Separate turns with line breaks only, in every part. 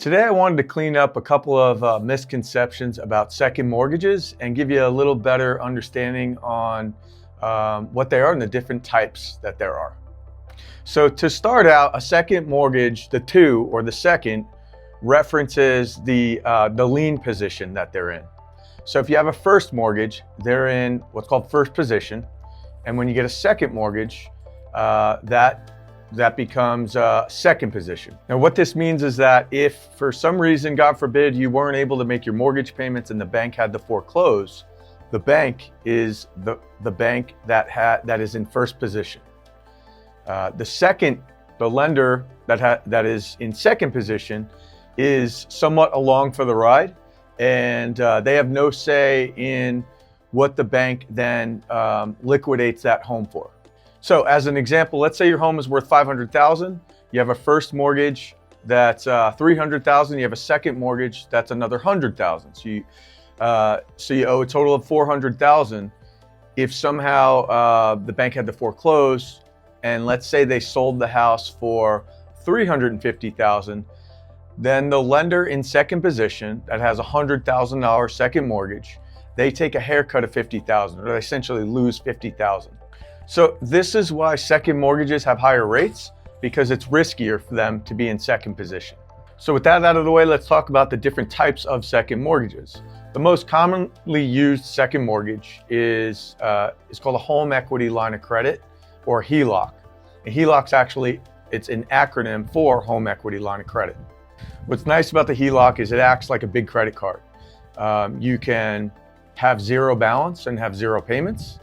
Today I wanted to clean up a couple of misconceptions about second mortgages and give you a little better understanding on what they are and the different types that there are. So to start out, a second mortgage, the two or the second, references the lien position that they're in. So if you have a first mortgage, they're in what's called first position. And when you get a second mortgage, that becomes second position. Now what this means is that if for some reason, God forbid, you weren't able to make your mortgage payments and the bank had to foreclose, the bank is the bank that is in first position. The lender that is in second position is somewhat along for the ride, and they have no say in what the bank then liquidates that home for. So as an example, let's say your home is worth $500,000. You have a first mortgage that's $300,000. You have a second mortgage that's another $100,000. So you owe a total of $400,000. If somehow the bank had to foreclose, and let's say they sold the house for $350,000, then the lender in second position that has a $100,000 second mortgage, they take a haircut of $50,000, or they essentially lose $50,000. So this is why second mortgages have higher rates, because it's riskier for them to be in second position. So with that out of the way, let's talk about the different types of second mortgages. The most commonly used second mortgage is called a home equity line of credit, or HELOC. And HELOC's it's an acronym for home equity line of credit. What's nice about the HELOC is it acts like a big credit card. You can have zero balance and have zero payments.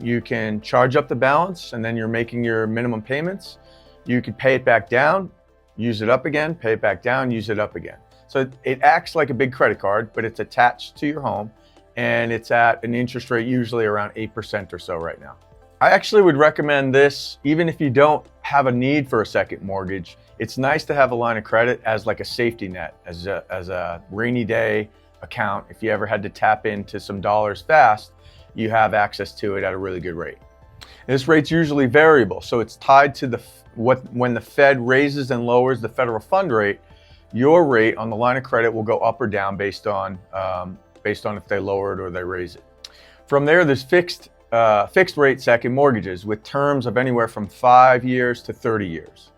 You can charge up the balance and then you're making your minimum payments. You could pay it back down, use it up again, pay it back down, use it up again. So it acts like a big credit card, but it's attached to your home and it's at an interest rate usually around 8% or so right now. I actually would recommend this even if you don't have a need for a second mortgage. It's nice to have a line of credit as like a safety net, as a rainy day account. If you ever had to tap into some dollars fast, you have access to it at a really good rate. And this rate's usually variable, so it's tied to when the Fed raises and lowers the federal fund rate, your rate on the line of credit will go up or down based on if they lower it or they raise it. From there, there's fixed rate second mortgages with terms of anywhere from 5 years to 30 years.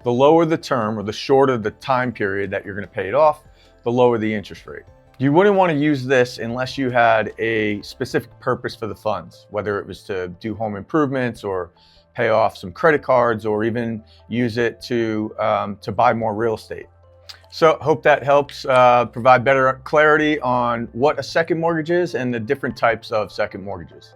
The lower the term or the shorter the time period that you're going to pay it off, the lower the interest rate. You wouldn't want to use this unless you had a specific purpose for the funds, whether it was to do home improvements or pay off some credit cards or even use it to buy more real estate. So hope that helps provide better clarity on what a second mortgage is and the different types of second mortgages.